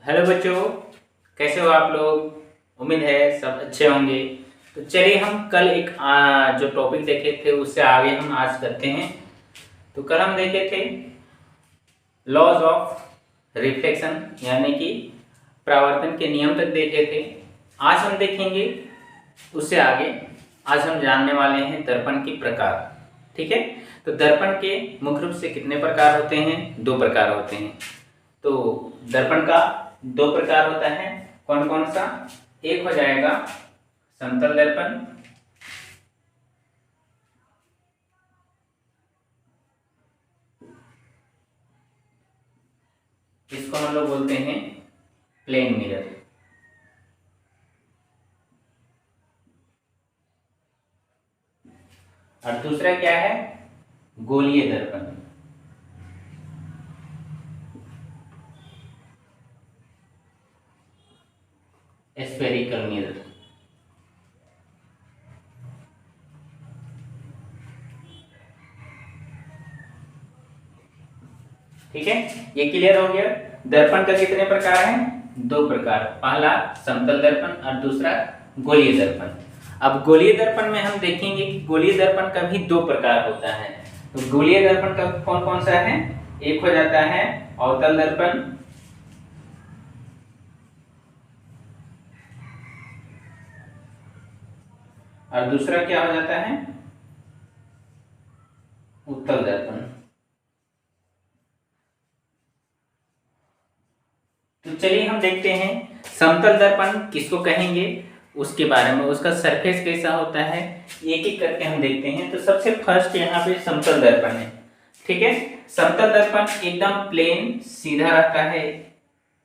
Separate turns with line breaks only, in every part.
Hello बच्चों, कैसे हो आप लोग। उम्मीद है सब अच्छे होंगे। तो चलिए हम कल एक जो टॉपिक देखे थे उससे आगे हम आज करते हैं। तो कल हम देखे थे लॉज ऑफ रिफ्लेक्शन यानी कि परावर्तन के नियम तक देखे थे। आज हम देखेंगे उससे आगे। आज हम जानने वाले हैं दर्पण के प्रकार। ठीक है। तो दर्पण के मुख्य रूप से कितने प्रकार होते हैं? 2 प्रकार होते हैं। तो दर्पण का 2 प्रकार होता है। कौन कौन सा? एक हो जाएगा समतल दर्पण, इसको हम लोग बोलते हैं प्लेन मिरर। और दूसरा क्या है? गोलीय दर्पण। Spherical mirror. ठीक है, ये क्लियर हो गया। दर्पण का कितने प्रकार हैं? 2 प्रकार। पहला समतल दर्पण और दूसरा गोलीय दर्पण। अब गोलीय दर्पण में हम देखेंगे कि गोलीय दर्पण का भी 2 प्रकार होता है। तो गोलीय दर्पण का कौन कौन सा है? एक हो जाता है अवतल दर्पण, और दूसरा क्या हो जाता है? उत्तल दर्पण। तो चलिए हम देखते हैं समतल दर्पण किसको कहेंगे, उसके बारे में, उसका सरफेस कैसा होता है, एक एक करके हम देखते हैं। तो सबसे फर्स्ट यहाँ पे समतल दर्पण है। ठीक है। समतल दर्पण एकदम प्लेन सीधा रहता है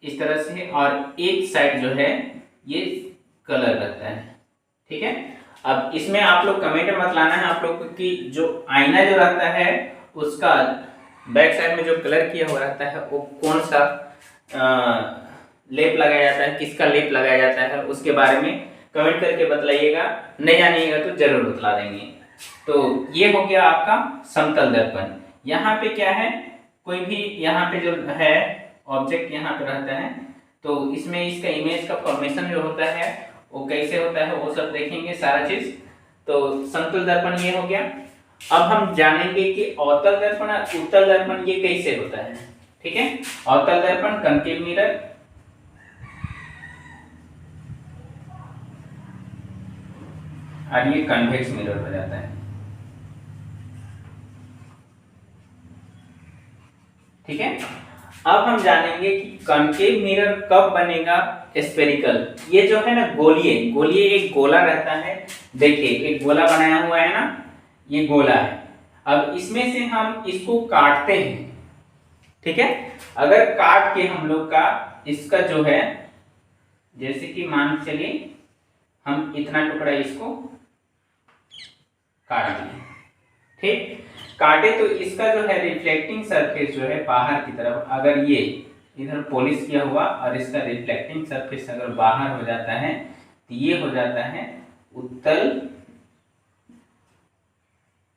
इस तरह से, और एक साइड जो है ये कलर रहता है। ठीक है। अब इसमें आप लोग कमेंट में मत लाना है आप लोग की जो आईना जो रहता है उसका बैक साइड में जो कलर किया हुआ रहता है वो कौन सा लेप लगाया जाता है, किसका लेप लगाया जाता है, उसके बारे में कमेंट करके बतलाइएगा। नहीं जानिएगा तो जरूर बतला देंगे। तो ये हो गया आपका समतल दर्पण। यहाँ पे क्या है? कोई भी यहाँ पे जो है ऑब्जेक्ट यहाँ पे रहता है, तो इसमें इसका इमेज का फॉर्मेशन जो होता है वो कैसे होता है वो सब देखेंगे सारा चीज। तो समतल दर्पण ये हो गया। अब हम जानेंगे कि अवतल दर्पण और उत्तल दर्पण ये कैसे होता है। ठीक है। अवतल दर्पण कनकेव मिरर, और ये कन्वेक्स मिरर हो जाता है। ठीक है। अब हम जानेंगे कि कनकेव मिरर कब बनेगा स्फेरिकल। ये जो है ना गोलीय, गोलीय एक गोला रहता है। देखिए एक गोला बनाया हुआ है ना, ये गोला है। अब इसमें से हम इसको काटते हैं। ठीक है। अगर काट के हम लोग का इसका जो है, जैसे कि मान के चलिए हम इतना टुकड़ा इसको काट दिए। ठीक, काटे तो इसका जो है रिफ्लेक्टिंग सरफेस जो है बाहर की तरफ, अगर ये इधर पॉलिश किया हुआ और इसका रिफ्लेक्टिंग सरफेस अगर बाहर हो जाता है तो ये हो जाता है उत्तल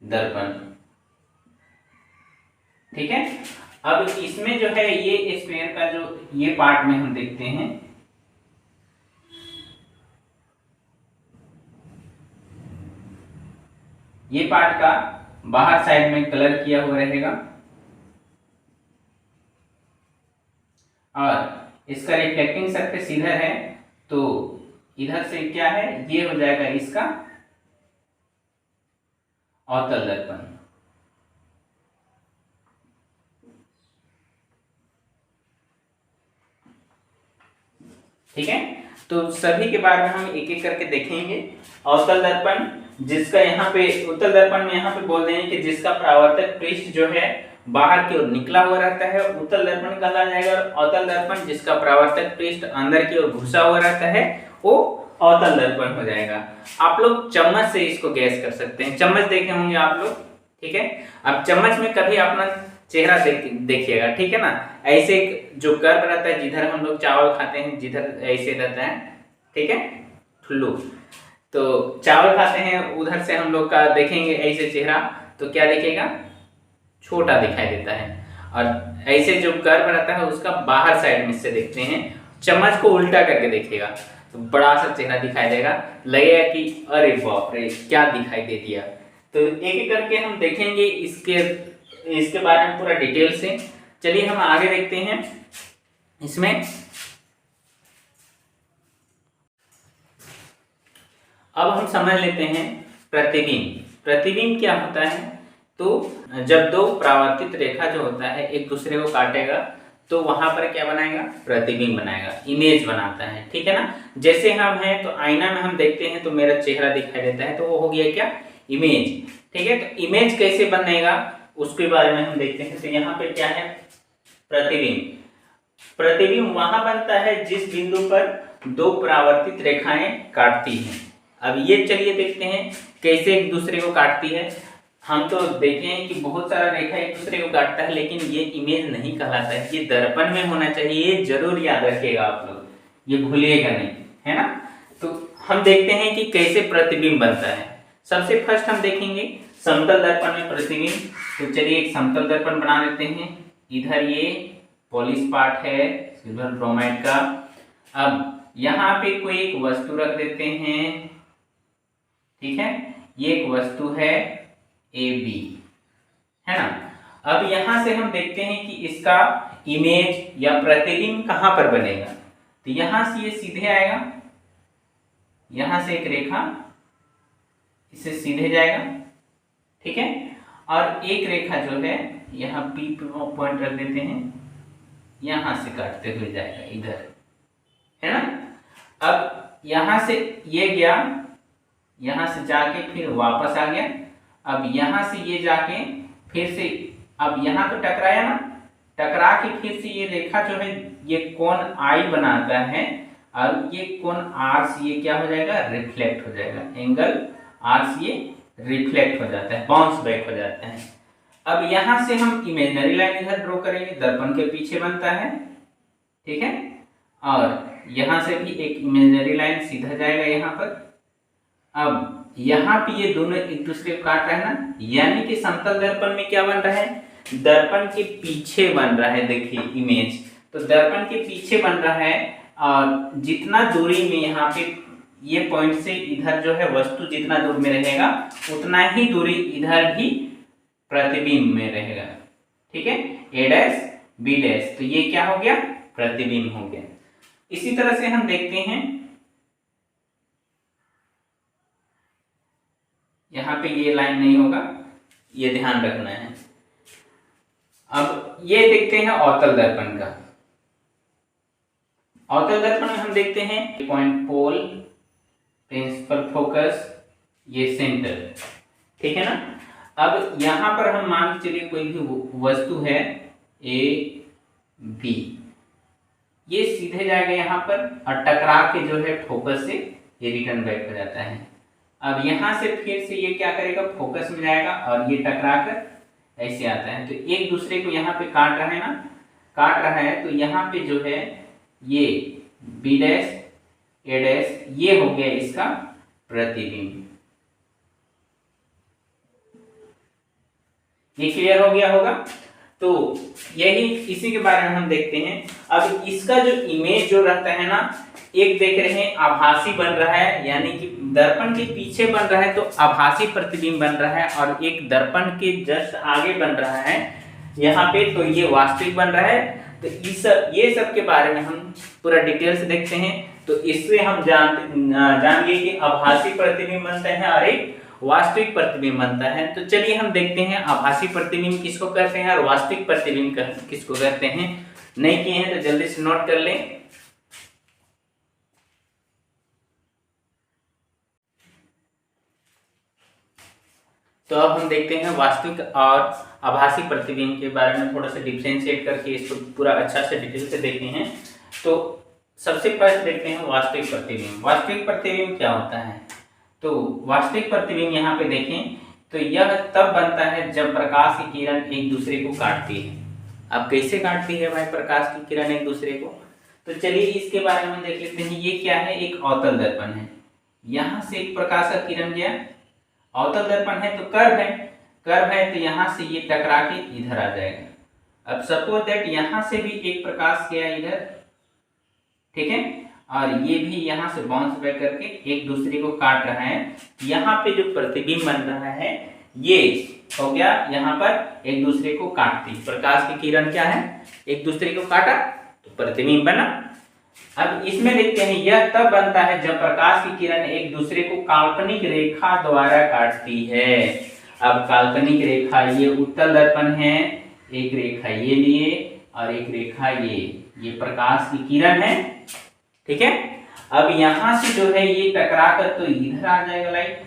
दर्पण। ठीक है। अब इसमें जो है ये स्फीयर का जो ये पार्ट में हम देखते हैं, ये पार्ट का बाहर साइड में कलर किया हुआ रहेगा, और इसका रिफ्लेक्टिंग सरफेस इधर है, तो इधर से क्या है ये हो जाएगा इसका अवतल दर्पण। ठीक है। तो सभी के बारे में हम एक एक करके देखेंगे। अवतल दर्पण जिसका यहाँ पे, उत्तल दर्पण में यहाँ पे बोल देंगे कि जिसका परावर्तक पृष्ठ जो है बाहर की ओर निकला हुआ रहता है उत्तल दर्पण कहा जाएगा। और अवतल दर्पण जिसका परावर्तक पृष्ठ अंदर की ओर घुसा हुआ रहता है वो अवतल दर्पण हो जाएगा। आप लोग चम्मच से इसको गैस कर सकते हैं, चम्मच देखे होंगे आप लोग। ठीक है। अब चम्मच में कभी अपना चेहरा देखिएगा। ठीक है ना, ऐसे जो कर्व रहता है जिधर हम लोग चावल खाते हैं, जिधर ऐसे रहता है। ठीक है, ठुल्लू, तो चावल खाते हैं उधर से हम लोग का देखेंगे ऐसे चेहरा, तो क्या दिखेगा? छोटा दिखाई देता है। और ऐसे जो कर्व रहता है उसका बाहर साइड में से देखते हैं, चम्मच को उल्टा करके देखिएगा तो बड़ा सा चेहरा दिखाई देगा, लगेगा कि अरे बाप रे क्या दिखाई दे दिया। तो एक एक करके हम देखेंगे इसके बारे में पूरा डिटेल से। चलिए हम आगे देखते हैं। इसमें अब हम समझ लेते हैं प्रतिबिंब। प्रतिबिंब क्या होता है? तो जब दो परावर्तित रेखा जो होता है एक दूसरे को काटेगा तो वहां पर क्या बनाएगा? प्रतिबिंब बनाएगा, इमेज बनाता है, ठीक है ना। जैसे हम हैं तो आईना में हम देखते हैं तो मेरा चेहरा दिखाई देता है, तो वो हो गया क्या? इमेज, ठीक है। तो इमेज कैसे बनेगा उसके बारे में हम देखते हैं। तो यहाँ पे क्या है? प्रतिबिंब। प्रतिबिंब वहां बनता है जिस बिंदु पर दो परावर्तित रेखाएं काटती हैं। अब ये चलिए देखते हैं कैसे एक दूसरे को काटती है। हम तो देखे हैं कि बहुत सारा रेखा एक दूसरे को काटता है, लेकिन ये इमेज नहीं कहलाता है, ये दर्पण में होना चाहिए। ये जरूर याद रखिएगा आप लोग, ये भूलिएगा नहीं, है ना। तो हम देखते हैं कि कैसे प्रतिबिंब बनता है। सबसे फर्स्ट हम देखेंगे समतल दर्पण में प्रतिबिंब। तो चलिए एक समतल दर्पण बना लेते हैं। इधर ये पॉलिश पार्ट है सिल्वर ब्रोमाइड का। अब यहाँ पे कोई एक वस्तु रख देते हैं, ठीक है। ये एक वस्तु है AB, है ना। अब यहां से हम देखते हैं कि इसका इमेज या प्रतिबिंब कहां पर बनेगा। तो यहां से ये सीधे आएगा, यहां से एक रेखा इसे सीधे जाएगा, ठीक है। और एक रेखा जो है यहाँ P पॉइंट रख देते हैं, यहां से काटते हुए जाएगा इधर, है ना। अब यहां से ये गया, यहां से जाके फिर वापस आ गया। अब यहां से ये जाके फिर से, अब यहां तो टकराया ना, टकरा के फिर से ये रेखा जो है ये कोण I बनाता है और ये कोण R से ये क्या हो जाएगा? रिफ्लेक्ट हो जाएगा। एंगल R से ये रिफ्लेक्ट हो जाता है, बाउंस बैक हो जाता है। अब यहां से हम इमेजिनरी लाइन इधर ड्रॉ करेंगे, दर्पण के पीछे बनता है, ठीक है। और यहां से भी एक इमेजिनरी लाइन सीधा जाएगा यहाँ पर। अब यहाँ पे ये दोनों एक दूसरे को काट रहे हैं ना, यानी कि समतल दर्पण में क्या बन रहा है? दर्पण के पीछे बन रहा है। देखिए इमेज तो दर्पण के पीछे बन रहा है, और जितना दूरी में यहाँ पे ये पॉइंट से इधर जो है वस्तु जितना दूर में रहेगा उतना ही दूरी इधर भी प्रतिबिंब में रहेगा, ठीक है। A' B', तो ये क्या हो गया? प्रतिबिंब हो गया। इसी तरह से हम देखते हैं यहाँ पे ये लाइन नहीं होगा, ये ध्यान रखना है। अब ये देखते हैं अवतल दर्पण का। अवतल दर्पण में हम देखते हैं पॉइंट पोल, प्रिंसिपल फोकस, ये सेंटर, ठीक है ना। अब यहां पर हम मान के चलिए कोई भी वस्तु है AB, ये सीधे जाएगा यहाँ पर और टकरा के जो है फोकस से ये रिटर्न बैक हो जाता है। अब यहां से फिर से ये क्या करेगा? फोकस में जाएगा और ये टकरा कर ऐसे आता है। तो एक दूसरे को यहाँ पे काट रहा है ना, काट रहा है। तो यहाँ पे जो है ये B' A', ये हो गया इसका प्रतिबिंब। ये क्लियर हो गया होगा। तो यही इसी के बारे में हम देखते हैं। अब इसका जो इमेज जो रहता है ना, एक देख रहे हैं आभासी बन रहा है, यानी कि दर्पण के पीछे बन रहा है तो आभासी प्रतिबिंब बन रहा है, और एक दर्पण के जस्ट आगे बन रहा है यहाँ पे, तो ये वास्तविक बन रहा है। तो ये सब के बारे में हम पूरा डिटेल से देखते हैं। तो इससे हम जान गए कि आभासी प्रतिबिंब बनता है और एक वास्तविक प्रतिबिंब बनता है। तो चलिए हम देखते हैं आभासी प्रतिबिंब किसको कहते हैं और वास्तविक प्रतिबिंब किसको कहते हैं। नहीं किए हैं तो जल्दी से नोट कर लें। तो अब हम देखते हैं वास्तविक और आभासी प्रतिबिंब के बारे में, थोड़ा सा डिफरेंशिएट करके इसको पूरा अच्छा से डिटेल से देखते हैं। तो सबसे फर्स्ट देखते हैं वास्तविक प्रतिबिंब। वास्तविक प्रतिबिंब क्या होता है? तो वास्तविक प्रतिबिंब यहाँ पे देखें तो यह तब बनता है जब प्रकाश की किरण एक दूसरे को काटती है। अब कैसे काटती है भाई प्रकाश की किरण एक दूसरे को? तो चलिए इसके बारे में देख लेते हैं। ये क्या है? एक अवतल दर्पण है। यहाँ से एक प्रकाश का किरण गया, अवतल दर्पण है तो कर्व है, कर्व है तो यहाँ से ये टकरा के इधर आ जाएगा। अब सपोज दैट यहाँ से भी एक प्रकाश गया इधर, ठीक है, और ये भी यहाँ से बाउंस बैक करके एक दूसरे को काट रहा है। यहाँ पे जो प्रतिबिंब बन रहा है ये हो गया, यहाँ पर एक दूसरे को काटती, प्रकाश की किरण क्या है, एक दूसरे को काटा तो प्रतिबिंब बना। अब इसमें देखते हैं यह तब बनता है जब प्रकाश की किरण एक दूसरे को काल्पनिक रेखा द्वारा काटती है। अब काल्पनिक रेखा ये उत्तल दर्पण है, एक रेखा ये लिए और एक रेखा ये प्रकाश की किरण है, ठीक है। अब यहां से जो है ये टकरा कर तो इधर आ जाएगा लाइट,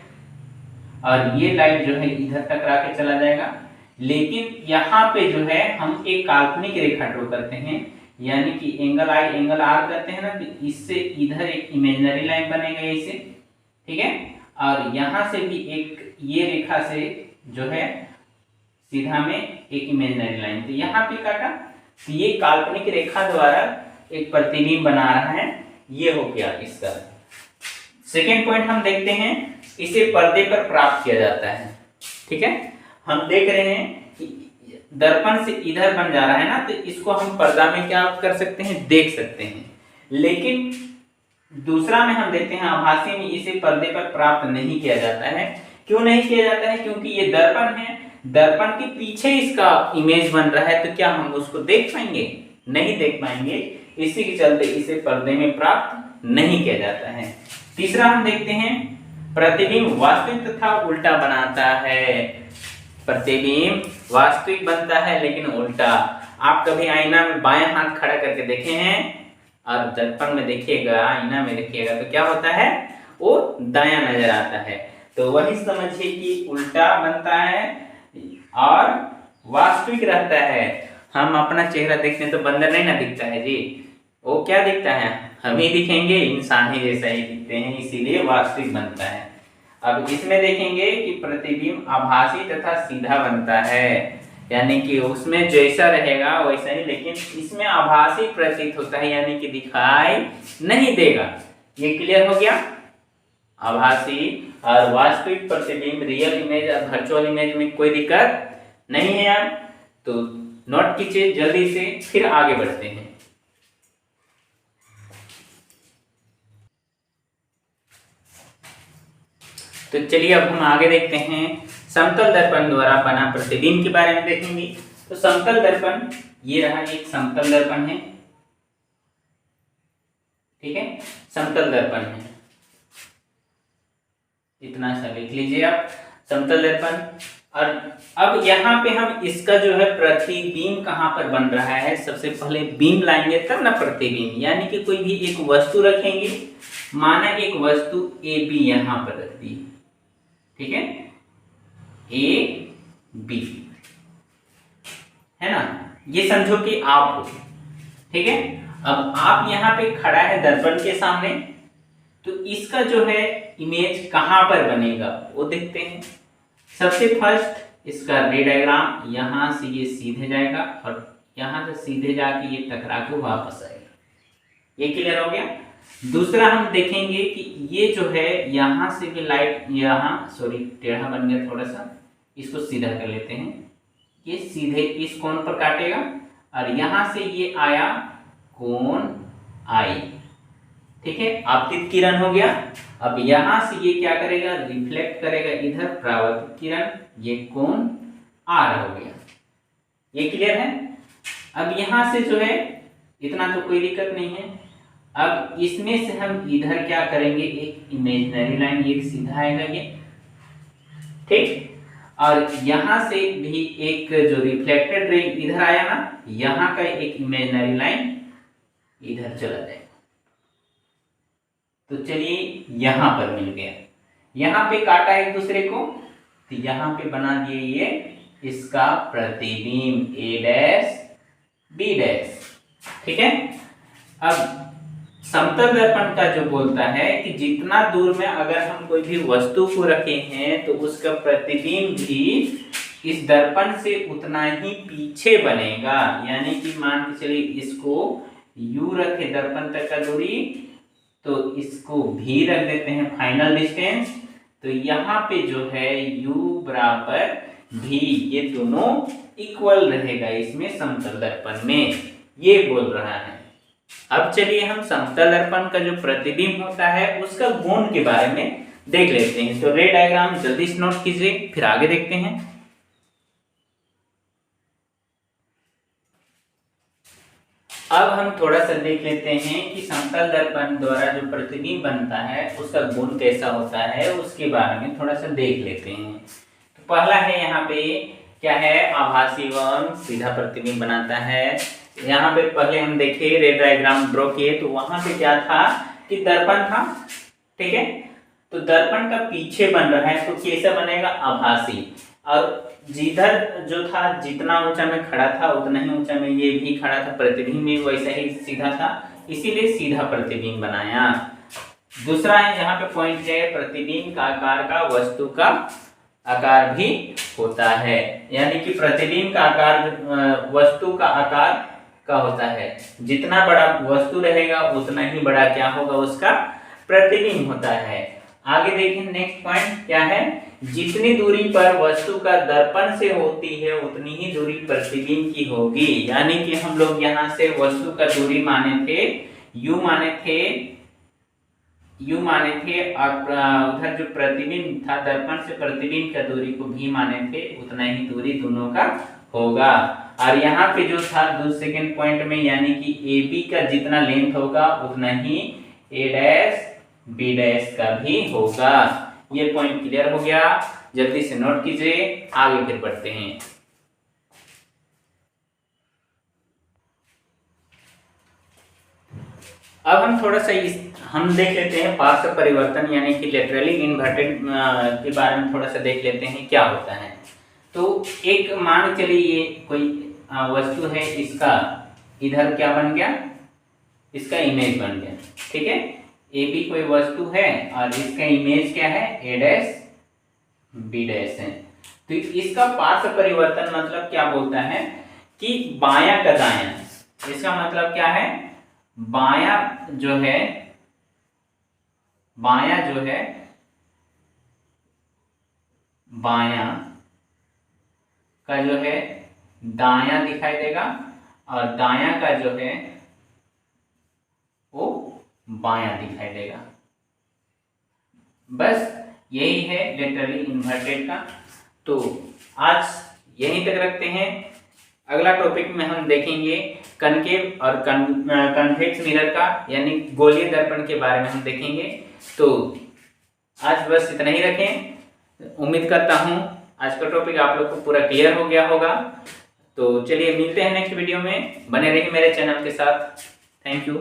और ये लाइट जो है इधर टकरा के चला जाएगा। लेकिन यहाँ पे जो है हम एक काल्पनिक रेखा ड्रॉ करते हैं, यानी कि एंगल आई एंगल आर करते हैं ना, तो इससे इधर एक इमेजिनरी लाइन बनेगा इससे, ठीक है। और यहाँ से भी एक ये रेखा से जो है सीधा में एक इमेजिनरी लाइन, तो यहाँ पे काटा, तो ये काल्पनिक रेखा द्वारा एक प्रतिबिंब बना रहा है। ये हो गया इसका सेकेंड पॉइंट। हम देखते हैं इसे पर्दे पर प्राप्त किया जाता है, ठीक है। हम देख रहे हैं कि दर्पण से इधर बन जा रहा है ना, तो इसको हम पर्दा में क्या कर सकते हैं, देख सकते हैं। लेकिन दूसरा में हम देखते हैं आभासी में इसे पर्दे पर प्राप्त नहीं किया जाता है। क्यों नहीं किया जाता है, क्योंकि ये दर्पण है, दर्पण के पीछे इसका इमेज बन रहा है, तो क्या हम उसको देख पाएंगे, नहीं देख पाएंगे। इसी के चलते इसे पर्दे में प्राप्त नहीं किया जाता है। तीसरा हम देखते हैं प्रतिबिंब वास्तविक तथा उल्टा बनाता है। प्रतिबिंब वास्तविक बनता है लेकिन उल्टा। आप कभी आईना में बाएं हाथ खड़ा करके देखे हैं और दर्पण में देखिएगा, आईना में देखिएगा, तो क्या होता है, वो दायां नजर आता है। तो वही समझिए कि उल्टा बनता है और वास्तविक रहता है। हम अपना चेहरा देखते हैं तो बंदर नहीं ना दिखता है जी, वो क्या दिखता है, हम ही दिखेंगे, इंसान ही जैसा ही दिखते हैं, इसीलिए वास्तविक बनता है। अब इसमें देखेंगे कि प्रतिबिंब आभासी तथा सीधा बनता है, यानी कि उसमें जैसा रहेगा वैसा ही, लेकिन इसमें आभासी प्रतीत होता है, यानी कि दिखाई नहीं देगा। ये क्लियर हो गया। आभासी और वास्तविक प्रतिबिंब, रियल इमेज और वर्चुअल इमेज में कोई दिक्कत नहीं है यार। तो नोट कीजिए जल्दी से, फिर आगे बढ़ते हैं। तो चलिए अब हम आगे देखते हैं समतल दर्पण द्वारा बना प्रतिबिंब के बारे में देखेंगे। तो समतल दर्पण ये रहा, एक समतल दर्पण है, ठीक है, समतल दर्पण है, इतना सा लिख लीजिए आप, समतल दर्पण। और अब यहाँ पे हम इसका जो है प्रतिबिंब कहाँ पर बन रहा है, सबसे पहले बिंब लाएंगे तब ना प्रतिबिंब, यानी कि कोई भी एक वस्तु रखेंगे, माना एक वस्तु ए बी यहाँ पर रख दी, ठीक है, ए बी है ना, ये समझो कि आप हो, ठीक है। अब आप यहाँ पे खड़ा है दर्पण के सामने, तो इसका जो है इमेज कहाँ पर बनेगा वो देखते हैं। सबसे फर्स्ट इसका रे डायग्राम, यहां से ये सीधे जाएगा और यहां से सीधे जाके ये टकरा के वापस आएगा, ये क्लियर हो गया। दूसरा हम देखेंगे कि ये जो है यहां से भी लाइट, यहाँ सॉरी टेढ़ा बन गया थोड़ा सा, इसको सीधा कर लेते हैं, ये सीधे इस कोण पर काटेगा और यहां से ये आया कोण आई, ठीक है, आपतित किरण हो गया। अब यहां से ये क्या करेगा, रिफ्लेक्ट करेगा इधर परावर्तित किरण, ये कोण आर हो गया, ये क्लियर है। अब यहां से जो है इतना तो कोई दिक्कत नहीं है। अब इसमें से हम इधर क्या करेंगे, एक इमेजिनरी लाइन, ये सीधा आएगा ये, ठीक, और यहां से भी एक जो रिफ्लेक्टेड रे इधर आया ना, यहां का एक इमेजिनरी लाइन इधर चला जाएगा। तो चलिए यहां पर मिल गया, यहां पे काटा एक दूसरे को, तो यहां पे बना दिए ये इसका प्रतिबिंब ए डैश बी डैश, ठीक है। अब समतल दर्पण का जो बोलता है कि जितना दूर में अगर हम कोई भी वस्तु को रखे हैं तो उसका प्रतिबिंब भी इस दर्पण से उतना ही पीछे बनेगा, यानी कि मान के चलिए इसको u रखे दर्पण तक का दूरी, तो इसको भी रख देते हैं फाइनल डिस्टेंस, तो यहाँ पे जो है u बराबर भी, ये दोनों इक्वल रहेगा इसमें समतल दर्पण में, ये बोल रहा है, अब चलिए हम समतल दर्पण का जो प्रतिबिंब होता है उसका गुण के बारे में देख लेते हैं। तो रे डायग्राम जल्दी से नोट कीजिए, फिर आगे देखते हैं। अब हम थोड़ा सा देख लेते हैं कि समतल दर्पण द्वारा जो प्रतिबिंब बनता है उसका गुण कैसा होता है, उसके बारे में थोड़ा सा देख लेते हैं। तो पहला है यहाँ पे क्या है, आभासी एवं सीधा प्रतिबिंब बनाता है। यहाँ पे पहले हम देखे रे डायग्राम ड्रॉ किए, तो वहां पे क्या था कि दर्पण था, ठीक है। तो दर्पण का पीछे बन रहा है तो कैसा बनेगा, आभासी। और जिधर जो था जितना ऊंचा में खड़ा था उतना ही ऊंचा में ये भी खड़ा था, प्रतिबिंब भी वैसा ही सीधा था, इसीलिए सीधा प्रतिबिंब बनाया। दूसरा है यहाँ पे पॉइंट है, प्रतिबिंब का आकार का वस्तु का आकार भी होता है, यानी कि प्रतिबिंब का आकार वस्तु का आकार का होता है। जितना बड़ा वस्तु रहेगा उतना ही बड़ा क्या होगा, उसका प्रतिबिंब होता है। आगे देखें, नेक्स्ट पॉइंट क्या है, जितनी दूरी पर वस्तु का दर्पण से होती है उतनी ही दूरी प्रतिबिंब की होगी। यानी कि हम लोग यहाँ से वस्तु का दूरी माने थे u माने थे और उधर जो प्रतिबिंब था दर्पण से प्रतिबिंब का दूरी को भी माने थे, उतना ही दूरी दोनों का होगा। और यहाँ पे जो था सेकंड पॉइंट में, यानी कि AB का जितना लेंथ होगा उतना ही A' B' का भी होगा। ये पॉइंट क्लियर हो गया, जल्दी से नोट कीजिए, आगे फिर पढ़ते हैं। अब हम थोड़ा सा हम देख लेते हैं पार्श्व परिवर्तन यानी कि लेटरली इन्वर्टेड के बारे में थोड़ा सा देख लेते हैं क्या होता है। तो एक मान चलिए ये कोई वस्तु है, इसका इधर क्या बन गया, इसका इमेज बन गया, ठीक है। AB कोई वस्तु है और इसका इमेज क्या है, A' B' है। तो इसका पार्श्व परिवर्तन मतलब क्या बोलता है कि बायां का दायां, इसका मतलब क्या है, बायां जो है बायां का जो है दायां दिखाई देगा और दायां का जो है वो बायां दिखाई देगा। बस यही है लेटरली इन्वर्टेड का। तो आज यहीं तक रखते हैं। अगला टॉपिक में हम देखेंगे कनकेव और कन्वेक्स मिरर का, यानी गोलीय दर्पण के बारे में हम देखेंगे। तो आज बस इतना ही रखें। उम्मीद करता हूँ आज का टॉपिक आप लोग को पूरा क्लियर हो गया होगा। तो चलिए मिलते हैं नेक्स्ट वीडियो में, बने रहिए मेरे चैनल के साथ। Thank you.